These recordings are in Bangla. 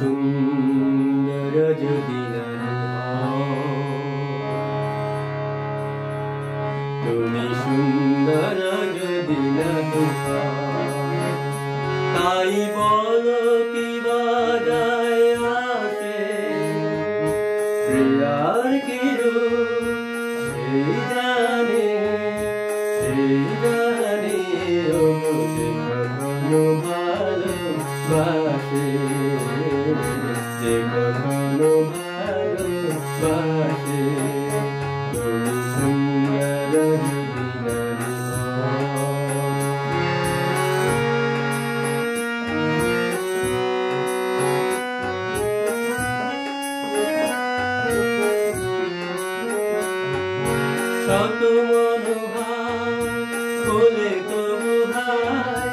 সুন্দর যদি নারী হও, তুমি সুন্দর যদি নারী হও, তাই বলো কি বাজায় আসে প্রিয়ার কি রূপ, সেই জানে ও যে কখনো ভালোবাসে, যে কখনো ভালোবাসে। তুমি সুন্দর যদি নারী হও, শত মনোভাব খোলে তবু হায়,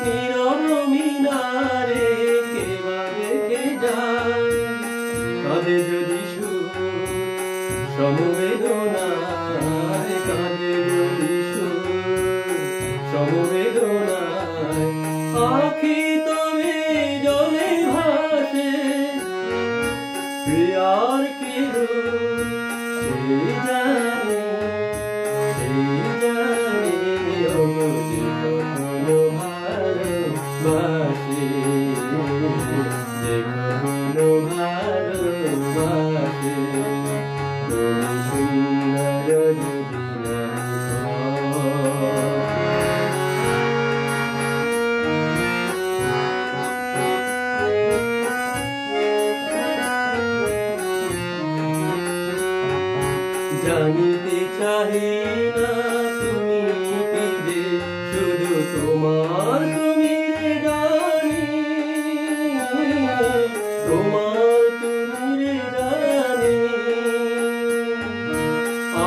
নীরব মিনারে কেবা রেখে যায়, কাঁধে যদি সুর সমবেদনায়, কাঁধে যদি সুর সমবেদনায়, আখি তুমি জলে ভাসে প্রিয়ার কি রূপ, সেই জানে ও যে কখনো ভালোবাসে, যে কখনো ভালোবাসে। তুমি সুন্দর যদি নারী হও, জানিতে চাহি না তুমি কি যে, শুধু তোমার তুমিরে জানি, তোমার তুমিরে জানি।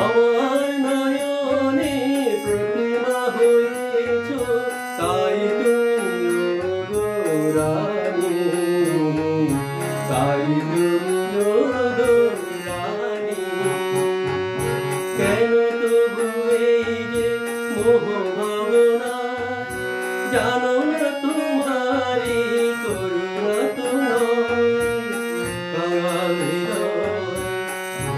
আমার নয়নে প্রতিমা হয়েছ, তাই তুমি গো রানী, তাই তুমি গো রানী। কেন তবু এই যে মোহ ভাবনা, জানো না তোমারি করুণা তো নয়, কাঙাল হৃদয়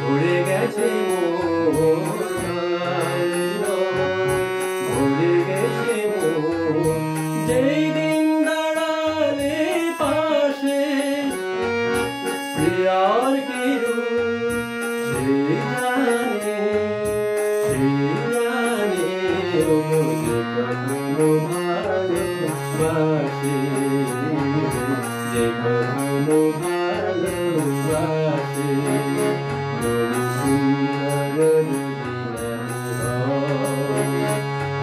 ভরে গেছে মোর, কাঙাল হৃদয় ভরে গেছে মোর। যেই দিন দাঁড়ালে পাশে প্রিয়ার কি রূপ, সেই জানে ও যে কখনো ভালোবাসে, যে কখনো ভালোবাসে। তুমি সুন্দর যদি নারী হও,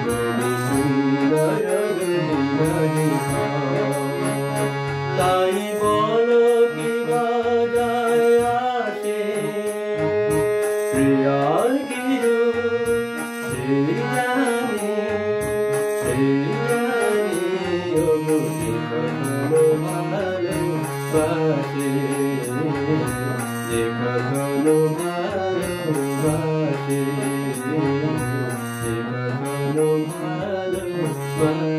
তুমি সুন্দর যদি নারী হও, তাই বলো কি বাজায় আসে প্রিয়ার কি রূপ, সেই জানে ও যে কখনো ভালোবাসে, যে কখনো ভালোবাসে, যে কখনো ভালোবাসে।